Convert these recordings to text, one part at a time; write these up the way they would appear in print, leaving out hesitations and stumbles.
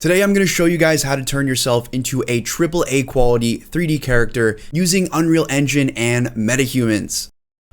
Today I'm going to show you guys how to turn yourself into a AAA quality 3D character using Unreal Engine and Metahumans.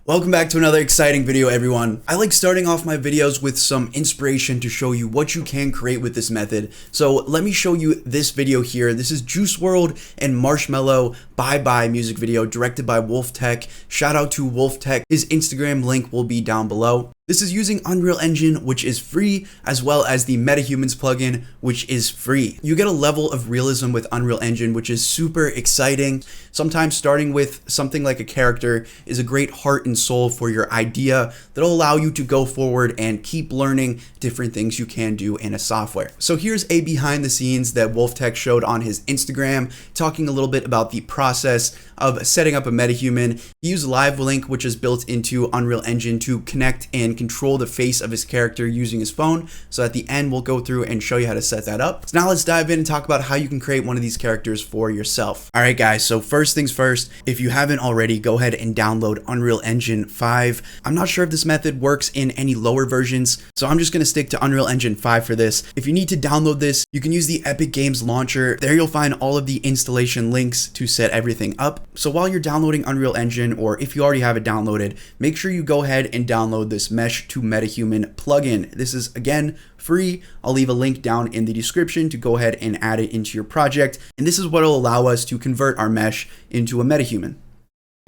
Welcome back to another exciting video, everyone. I like starting off my videos with some inspiration to show you what you can create with this method. So let me show you this video here. This is Juice WRLD and Marshmello Bye Bye music video directed by Wolftech. Shout out to Wolftech. His Instagram link will be down below. This is using Unreal Engine, which is free, as well as the Metahumans plugin, which is free. You get a level of realism with Unreal Engine, which is super exciting. Sometimes starting with something like a character is a great heart and soul for your idea that'll allow you to go forward and keep learning different things you can do in a software. So here's a behind the scenes that Wolftech showed on his Instagram, talking a little bit about the process of setting up a Metahuman. He used Livelink, which is built into Unreal Engine to connect and control the face of his character using his phone. So at the end, we'll go through and show you how to set that up. So now let's dive in and talk about how you can create one of these characters for yourself. All right, guys, so first things first, if you haven't already, go ahead and download Unreal Engine 5. I'm not sure if this method works in any lower versions, so I'm just gonna stick to Unreal Engine 5 for this. If you need to download this, you can use the Epic Games launcher. There you'll find all of the installation links to set everything up. So while you're downloading Unreal Engine, or if you already have it downloaded, make sure you go ahead and download this Mesh to Metahuman plugin. This is, again, free. I'll leave a link down in the description to go ahead and add it into your project. And this is what will allow us to convert our mesh into a Metahuman.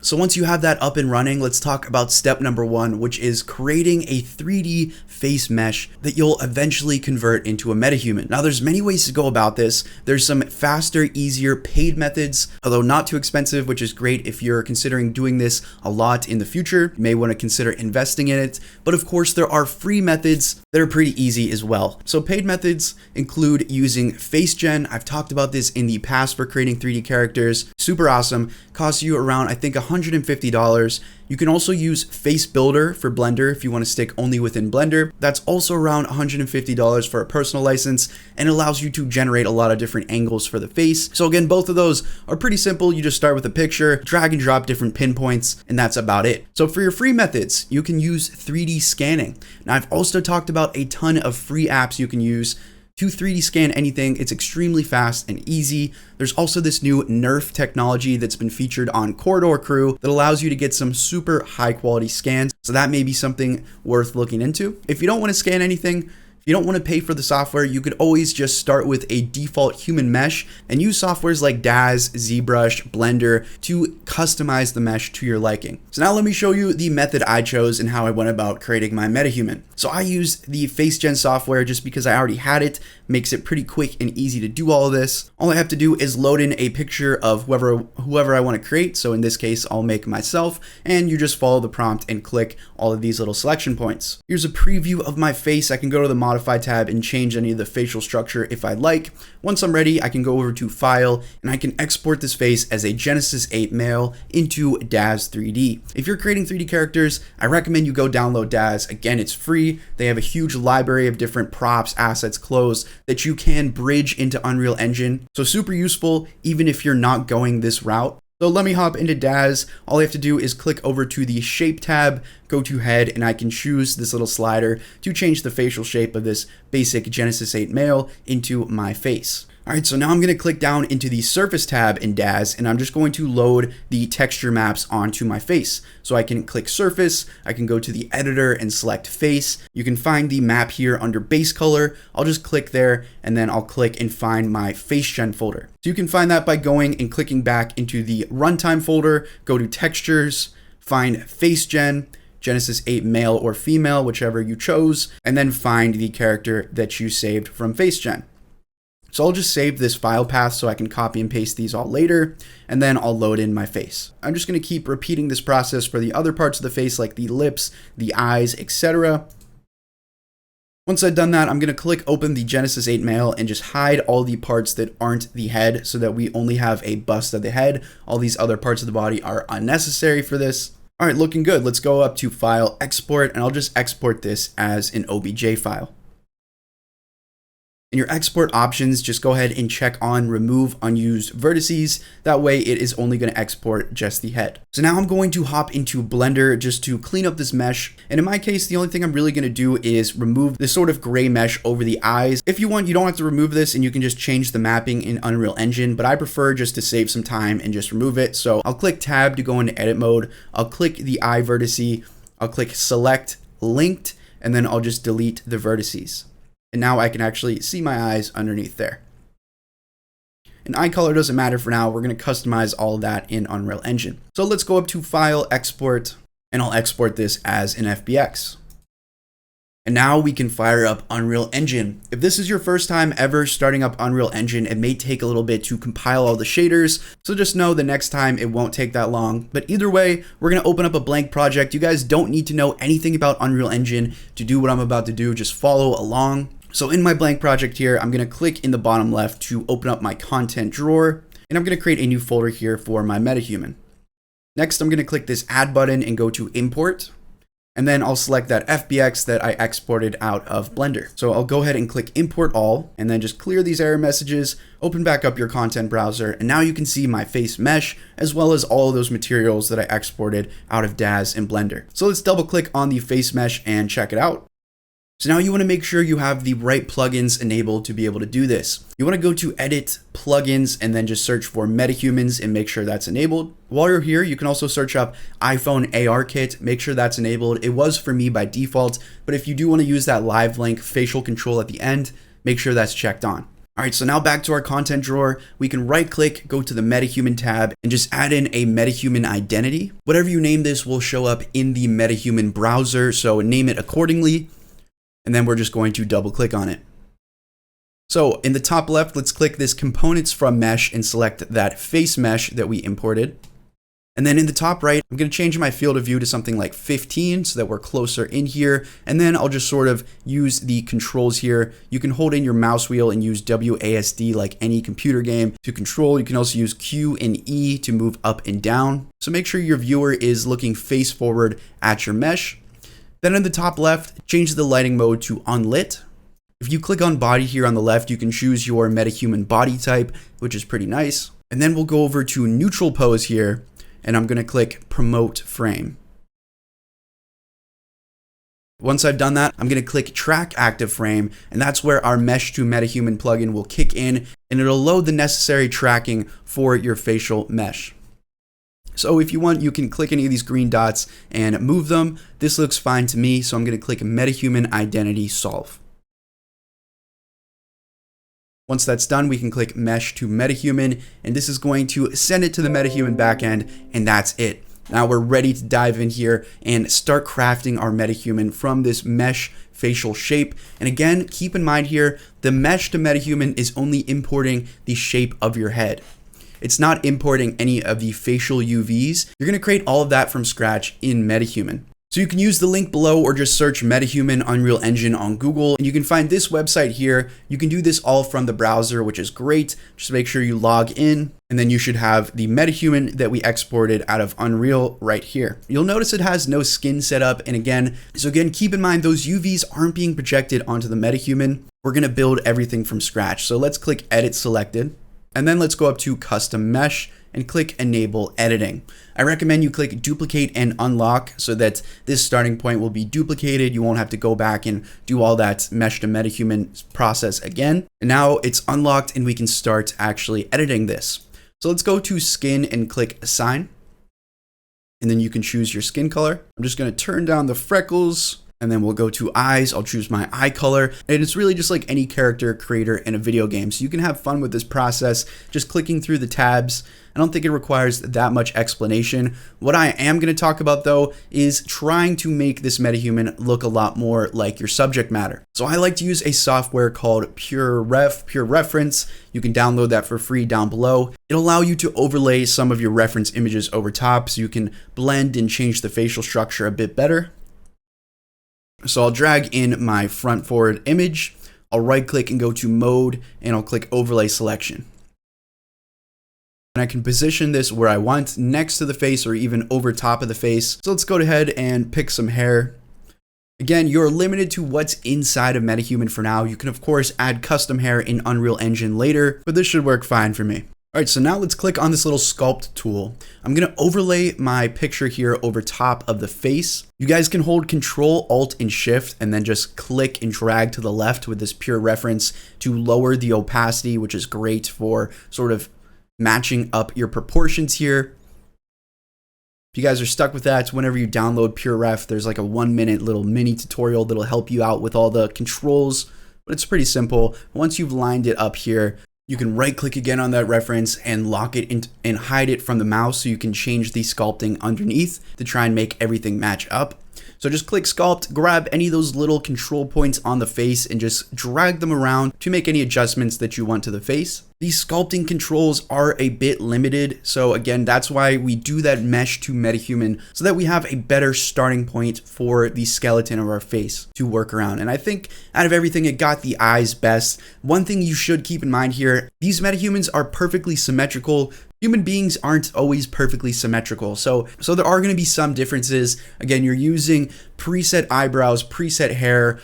So once you have that up and running, let's talk about step number one, which is creating a 3D face mesh that you'll eventually convert into a Metahuman. Now, there's many ways to go about this. There's some faster, easier paid methods, although not too expensive, which is great if you're considering doing this a lot in the future. You may want to consider investing in it. But of course, there are free methods that are pretty easy as well. So paid methods include using face gen. I've talked about this in the past for creating 3D characters. Super awesome. Costs you around, I think, $150. You can also use Face Builder for Blender if you want to stick only within Blender. That's also around $150 for a personal license and allows you to generate a lot of different angles for the face. So again, both of those are pretty simple. You just start with a picture, drag and drop different pinpoints, and that's about it. So for your free methods, you can use 3D scanning. Now, I've also talked about a ton of free apps you can use to 3D scan anything. It's extremely fast and easy. There's also this new Nerf technology that's been featured on Corridor Crew that allows you to get some super high quality scans. So that may be something worth looking into. If you don't want to scan anything, if you don't want to pay for the software, you could always just start with a default human mesh and use softwares like Daz, ZBrush, Blender to customize the mesh to your liking. So now let me show you the method I chose and how I went about creating my Metahuman. So I used the FaceGen software just because I already had it. Makes it pretty quick and easy to do all of this. All I have to do is load in a picture of whoever I want to create. So in this case, I'll make myself, and you just follow the prompt and click all of these little selection points. Here's a preview of my face. I can go to the Modify tab and change any of the facial structure if I'd like. Once I'm ready, I can go over to File, and I can export this face as a Genesis 8 male into Daz 3D. If you're creating 3D characters, I recommend you go download Daz. Again, it's free. They have a huge library of different props, assets, clothes that you can bridge into Unreal Engine. So super useful, even if you're not going this route. So let me hop into Daz. All I have to do is click over to the Shape tab, go to Head, and I can choose this little slider to change the facial shape of this basic Genesis 8 male into my face. All right, so now I'm going to click down into the Surface tab in Daz, and I'm just going to load the texture maps onto my face. So I can click Surface, I can go to the editor and select Face. You can find the map here under Base Color. I'll just click there, and then I'll click and find my FaceGen folder. So you can find that by going and clicking back into the Runtime folder, go to Textures, find FaceGen, Genesis 8 male or female, whichever you chose, and then find the character that you saved from FaceGen. So I'll just save this file path so I can copy and paste these all later, and then I'll load in my face. I'm just going to keep repeating this process for the other parts of the face, like the lips, the eyes, etc. Once I've done that, I'm going to click open the Genesis 8 male and just hide all the parts that aren't the head so that we only have a bust of the head. All these other parts of the body are unnecessary for this. All right, looking good. Let's go up to File, Export, and I'll just export this as an OBJ file. In your export options, just go ahead and check on remove unused vertices. That way it is only going to export just the head. So now I'm going to hop into Blender just to clean up this mesh. And in my case, the only thing I'm really going to do is remove this sort of gray mesh over the eyes. If you want, you don't have to remove this and you can just change the mapping in Unreal Engine, but I prefer just to save some time and just remove it. So I'll click tab to go into edit mode. I'll click the eye vertice. I'll click select linked, and then I'll just delete the vertices. And now I can actually see my eyes underneath there. And eye color doesn't matter for now. We're going to customize all of that in Unreal Engine. So let's go up to File, Export, and I'll export this as an FBX. And now we can fire up Unreal Engine. If this is your first time ever starting up Unreal Engine, it may take a little bit to compile all the shaders. So just know the next time it won't take that long. But either way, we're going to open up a blank project. You guys don't need to know anything about Unreal Engine to do what I'm about to do. Just follow along. So in my blank project here, I'm going to click in the bottom left to open up my content drawer, and I'm going to create a new folder here for my Metahuman. Next, I'm going to click this add button and go to import, and then I'll select that FBX that I exported out of Blender. So I'll go ahead and click import all, and then just clear these error messages, open back up your content browser, and now you can see my face mesh, as well as all of those materials that I exported out of DAZ in Blender. So let's double click on the face mesh and check it out. So now you want to make sure you have the right plugins enabled to be able to do this. You want to go to edit plugins and then just search for Metahumans and make sure that's enabled. While you're here, you can also search up iPhone AR kit, make sure that's enabled. It was for me by default, but if you do want to use that Livelink facial control at the end, make sure that's checked on. All right, so now back to our content drawer, we can right click, go to the Metahuman tab and just add in a Metahuman identity. Whatever you name this will show up in the Metahuman browser, so name it accordingly. And then we're just going to double click on it. So in the top left, let's click this components from mesh and select that face mesh that we imported. And then in the top right, I'm going to change my field of view to something like 15 so that we're closer in here. And then I'll just sort of use the controls here. You can hold in your mouse wheel and use WASD like any computer game to control. You can also use Q and E to move up and down. So make sure your viewer is looking face forward at your mesh. Then in the top left, change the lighting mode to unlit. If you click on body here on the left, you can choose your Metahuman body type, which is pretty nice. And then we'll go over to neutral pose here, and I'm going to click promote frame. Once I've done that, I'm going to click track active frame, and that's where our mesh to Metahuman plugin will kick in, and it'll load the necessary tracking for your facial mesh. So if you want, you can click any of these green dots and move them. This looks fine to me, so I'm going to click Metahuman Identity Solve. Once that's done, we can click Mesh to Metahuman, and this is going to send it to the Metahuman backend, and that's it. Now we're ready to dive in here and start crafting our Metahuman from this mesh facial shape. And again, keep in mind here, the mesh to Metahuman is only importing the shape of your head. It's not importing any of the facial UVs. You're going to create all of that from scratch in Metahuman. So you can use the link below or just search Metahuman Unreal Engine on Google, and you can find this website here. You can do this all from the browser, which is great. Just make sure you log in, and then you should have the Metahuman that we exported out of Unreal right here. You'll notice it has no skin setup, and again, keep in mind those UVs aren't being projected onto the Metahuman. We're going to build everything from scratch. So let's click Edit Selected. And then let's go up to Custom Mesh and click Enable Editing. I recommend you click Duplicate and Unlock so that this starting point will be duplicated. You won't have to go back and do all that Mesh to Metahuman process again. And now it's unlocked and we can start actually editing this. So let's go to Skin and click Assign. And then you can choose your skin color. I'm just going to turn down the freckles. And then we'll go to eyes. I'll choose my eye color. And it's really just like any character creator in a video game. So you can have fun with this process, just clicking through the tabs. I don't think it requires that much explanation. What I am going to talk about though is trying to make this Metahuman look a lot more like your subject matter. So I like to use a software called Pure Reference. You can download that for free down below. It'll allow you to overlay some of your reference images over top so you can blend and change the facial structure a bit better. So I'll drag in my front forward image, I'll right click and go to mode, and I'll click overlay selection. And I can position this where I want, next to the face or even over top of the face. So let's go ahead and pick some hair. Again, you're limited to what's inside of Metahuman for now. You can of course add custom hair in Unreal Engine later, but this should work fine for me. All right, so now let's click on this little sculpt tool. I'm gonna overlay my picture here over top of the face. You guys can hold Control, Alt, and Shift, and then just click and drag to the left with this pure reference to lower the opacity, which is great for sort of matching up your proportions here. If you guys are stuck with that, whenever you download Pure Ref, there's like a 1-minute little mini tutorial that'll help you out with all the controls, but it's pretty simple. Once you've lined it up here, you can right click again on that reference and lock it in and hide it from the mouse so you can change the sculpting underneath to try and make everything match up. So just click sculpt, grab any of those little control points on the face and just drag them around to make any adjustments that you want to the face. These sculpting controls are a bit limited, so again, that's why we do that mesh to Metahuman so that we have a better starting point for the skeleton of our face to work around. And I think out of everything, it got the eyes best. One thing you should keep in mind here, these Metahumans are perfectly symmetrical. Human beings aren't always perfectly symmetrical, so there are going to be some differences. Again, you're using preset eyebrows, preset hair.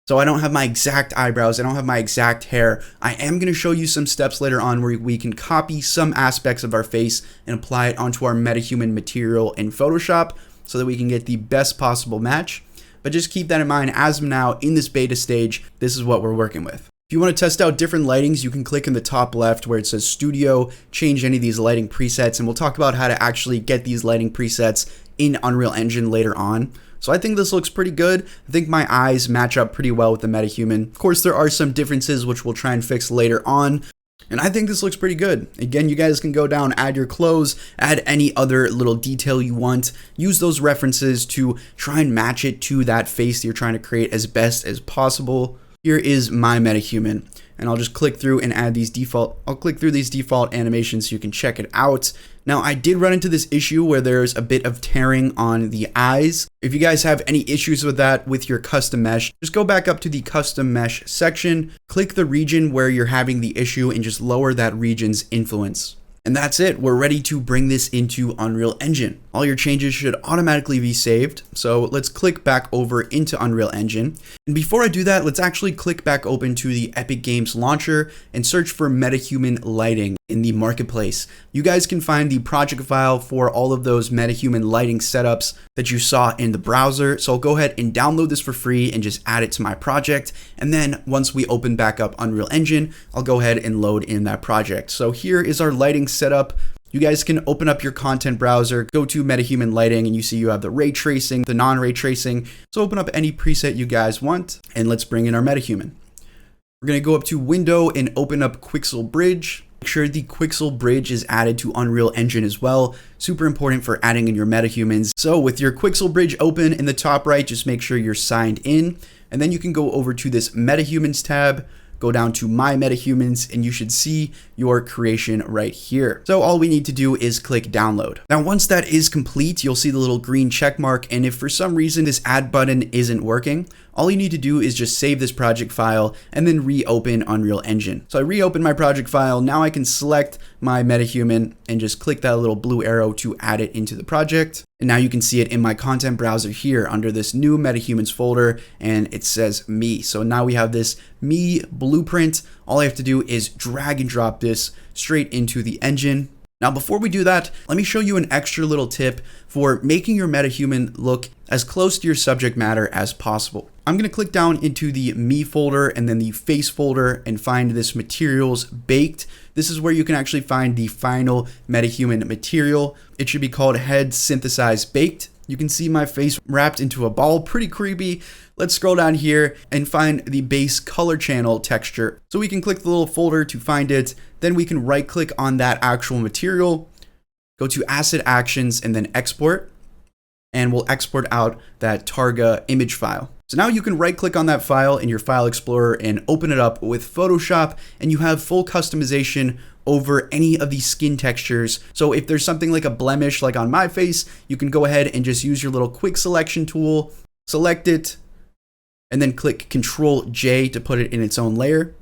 So I don't have my exact eyebrows, I don't have my exact hair. I am going to show you some steps later on where we can copy some aspects of our face and apply it onto our Metahuman material in Photoshop so that we can get the best possible match. But just keep that in mind, as of now, in this beta stage, this is what we're working with. If you want to test out different lightings, you can click in the top left where it says Studio, change any of these lighting presets, and we'll talk about how to actually get these lighting presets in Unreal Engine later on. So I think this looks pretty good. I think my eyes match up pretty well with the Metahuman. Of course, there are some differences which we'll try and fix later on. And I think this looks pretty good. Again, you guys can go down, add your clothes, add any other little detail you want. Use those references to try and match it to that face that you're trying to create as best as possible. Here is my Metahuman, and I'll just click through and add these default, I'll click through these default animations so you can check it out. Now, I did run into this issue where there's a bit of tearing on the eyes. If you guys have any issues with that with your custom mesh, just go back up to the custom mesh section, click the region where you're having the issue and just lower that region's influence. And that's it, we're ready to bring this into Unreal Engine. All your changes should automatically be saved. So let's click back over into Unreal Engine. And before I do that, let's actually click back open to the Epic Games launcher and search for Metahuman lighting in the marketplace. You guys can find the project file for all of those Metahuman lighting setups that you saw in the browser. So I'll go ahead and download this for free and just add it to my project. And then once we open back up Unreal Engine, I'll go ahead and load in that project. So here is our lighting setup. You guys can open up your content browser, go to Metahuman lighting, and you see you have the ray tracing, the non-ray tracing. So open up any preset you guys want, and let's bring in our Metahuman. We're gonna go up to Window and open up Quixel Bridge. Make sure the Quixel Bridge is added to Unreal Engine as well. Super important for adding in your Metahumans. So with your Quixel Bridge open in the top right, just make sure you're signed in, and then you can go over to this Metahumans tab, go down to My Metahumans, and you should see your creation right here. So all we need to do is click download. Now, once that is complete, you'll see the little green check mark, and if for some reason this add button isn't working, all you need to do is just save this project file and then reopen Unreal Engine. So I reopen my project file. Now I can select my Metahuman and just click that little blue arrow to add it into the project. And now you can see it in my content browser here under this new Metahumans folder, and it says me. So now we have this me blueprint. All I have to do is drag and drop this straight into the engine. Now, before we do that, let me show you an extra little tip for making your Metahuman look as close to your subject matter as possible. I'm going to click down into the me folder and then the face folder and find this materials baked. This is where you can actually find the final Metahuman material. It should be called head synthesized baked. You can see my face wrapped into a ball, pretty creepy. Let's scroll down here and find the base color channel texture. So we can click the little folder to find it. Then we can right click on that actual material, go to Asset Actions and then Export. And we'll export out that Targa image file. So now you can right click on that file in your file explorer and open it up with Photoshop, and you have full customization over any of these skin textures. So if there's something like a blemish like on my face, you can go ahead and just use your little quick selection tool, select it, and then click Control J to put it in its own layer.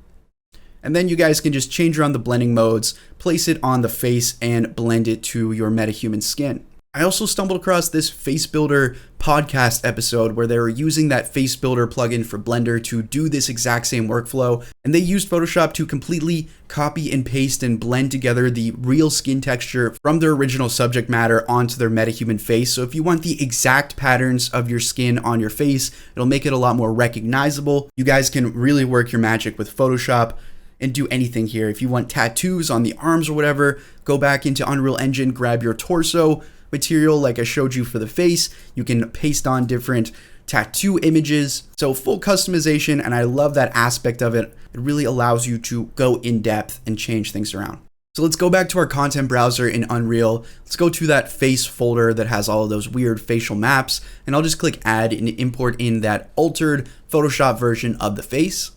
And then you guys can just change around the blending modes, place it on the face, and blend it to your Metahuman skin. I also stumbled across this Face Builder podcast episode where they were using that Face Builder plugin for Blender to do this exact same workflow, and they used Photoshop to completely copy and paste and blend together the real skin texture from their original subject matter onto their metahuman face. So if you want the exact patterns of your skin on your face, it'll make it a lot more recognizable. You guys can really work your magic with Photoshop and do anything here. If you want tattoos on the arms or whatever, go back into Unreal Engine, grab your torso material like I showed you for the face. You can paste on different tattoo images. So full customization, and I love that aspect of it. It really allows you to go in depth and change things around. So let's go back to our content browser in Unreal. Let's go to that face folder that has all of those weird facial maps, and I'll just click add and import in that altered Photoshop version of the face.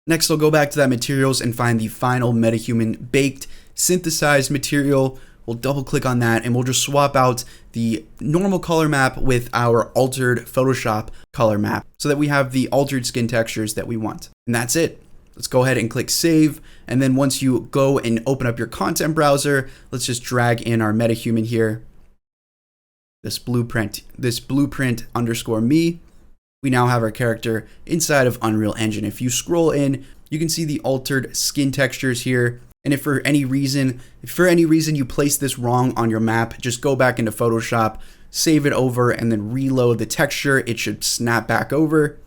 Next, I'll go back to that materials and find the final Metahuman baked synthesized material. We'll double click on that and we'll just swap out the normal color map with our altered Photoshop color map so that we have the altered skin textures that we want. And that's it. Let's go ahead and click save. And then once you go and open up your content browser, let's just drag in our Metahuman here. This blueprint underscore me. We now have our character inside of Unreal Engine. If you scroll in, you can see the altered skin textures here. And if for any reason you place this wrong on your map, just go back into Photoshop, save it over, and then reload the texture. It should snap back over,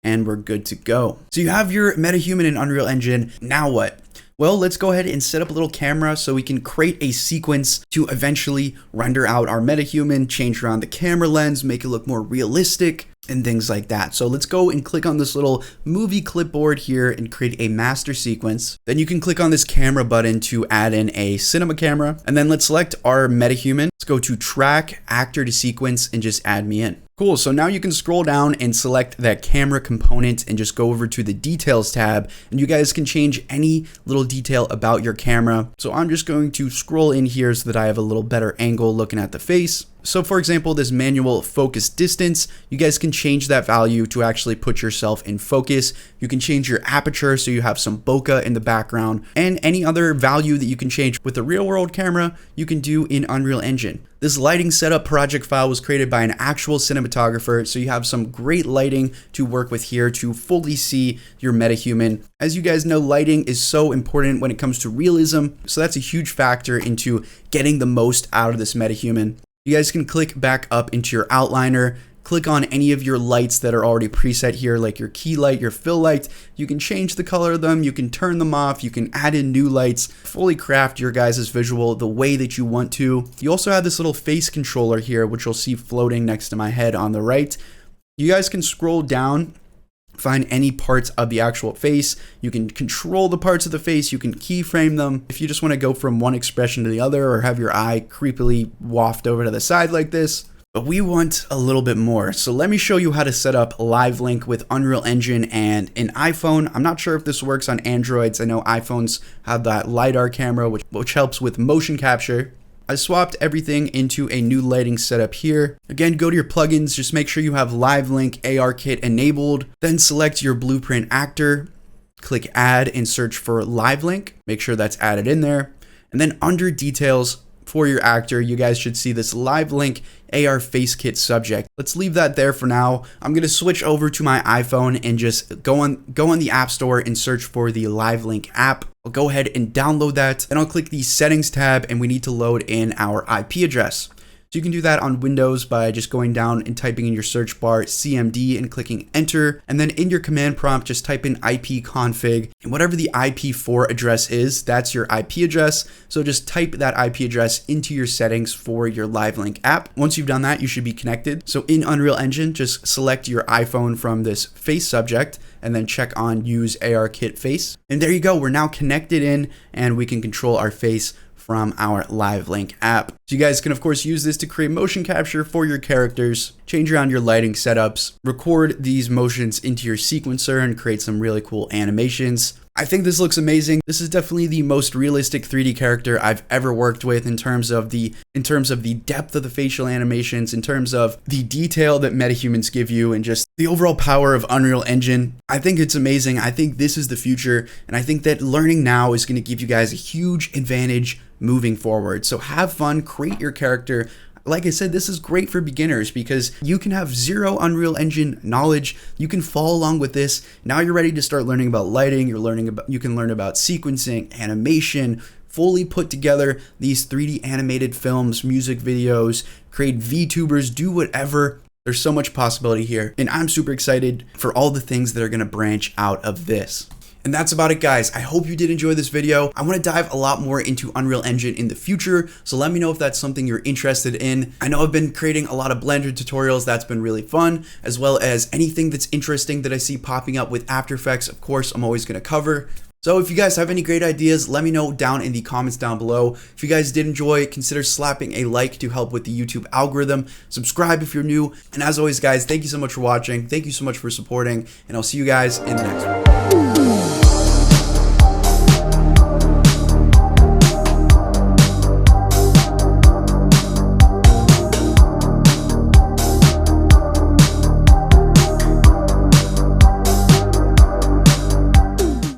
and we're good to go. So you have your Metahuman in Unreal Engine. Now what? Well, let's go ahead and set up a little camera so we can create a sequence to eventually render out our Metahuman, change around the camera lens, make it look more realistic, and things like that. So let's go and click on this little movie clipboard here and create a master sequence. Then you can click on this camera button to add in a cinema camera. And then let's select our Metahuman. Let's go to track, actor to sequence, and just add me in. Cool, so now you can scroll down and select that camera component and just go over to the details tab, and you guys can change any little detail about your camera. So I'm just going to scroll in here so that I have a little better angle looking at the face. So for example, this manual focus distance, you guys can change that value to actually put yourself in focus. You can change your aperture so you have some bokeh in the background, and any other value that you can change with a real world camera, you can do in Unreal Engine. This lighting setup project file was created by an actual cinematographer, so you have some great lighting to work with here to fully see your Metahuman. As you guys know, lighting is so important when it comes to realism, so that's a huge factor into getting the most out of this Metahuman. You guys can click back up into your outliner, click on any of your lights that are already preset here, like your key light, your fill light. You can change the color of them, you can turn them off, you can add in new lights, fully craft your guys' visual the way that you want to. You also have this little face controller here, which you'll see floating next to my head on the right. You guys can scroll down, find any parts of the actual face. You can control the parts of the face, you can keyframe them. If you just want to go from one expression to the other or have your eye creepily waft over to the side like this. But we want a little bit more. So let me show you how to set up Livelink with Unreal Engine and an iPhone. I'm not sure if this works on Androids. I know iPhones have that LiDAR camera, which helps with motion capture. I swapped everything into a new lighting setup here. Again, go to your plugins, just make sure you have Livelink ARKit enabled, then select your blueprint actor, click add and search for Livelink, make sure that's added in there. And then under details for your actor, you guys should see this Livelink AR face kit subject. Let's leave that there for now. I'm gonna switch over to my iPhone and just go on the App Store and search for the Livelink app. I'll go ahead and download that. Then I'll click the settings tab and we need to load in our IP address. So you can do that on Windows by just going down and typing in your search bar CMD and clicking enter. And then in your command prompt, just type in ipconfig, and whatever the IP4 address is, that's your IP address. So just type that IP address into your settings for your Livelink app. Once you've done that, you should be connected. So in Unreal Engine, just select your iPhone from this face subject and then check on use ARKit face. And there you go, we're now connected in and we can control our face from our Livelink app. So you guys can of course use this to create motion capture for your characters, change around your lighting setups, record these motions into your sequencer and create some really cool animations. I think this looks amazing. This is definitely the most realistic 3D character I've ever worked with in terms of the depth of the facial animations, in terms of the detail that Metahumans give you, and just the overall power of Unreal Engine. I think it's amazing. I think this is the future, and I think that learning now is going to give you guys a huge advantage moving forward. So have fun, create your character. Like I said, this is great for beginners because you can have zero Unreal Engine knowledge. You can follow along with this. Now you're ready to start learning about lighting. You can learn about sequencing, animation, fully put together these 3D animated films, music videos, create VTubers, do whatever. There's so much possibility here, and I'm super excited for all the things that are going to branch out of this. And that's about it, guys. I hope you did enjoy this video. I want to dive a lot more into Unreal Engine in the future, so let me know if that's something you're interested in. I know I've been creating a lot of Blender tutorials. That's been really fun, as well as anything that's interesting that I see popping up with After Effects. Of course, I'm always going to cover. So if you guys have any great ideas, let me know down in the comments down below. If you guys did enjoy, consider slapping a like to help with the YouTube algorithm. Subscribe if you're new. And as always, guys, thank you so much for watching. Thank you so much for supporting, and I'll see you guys in the next one.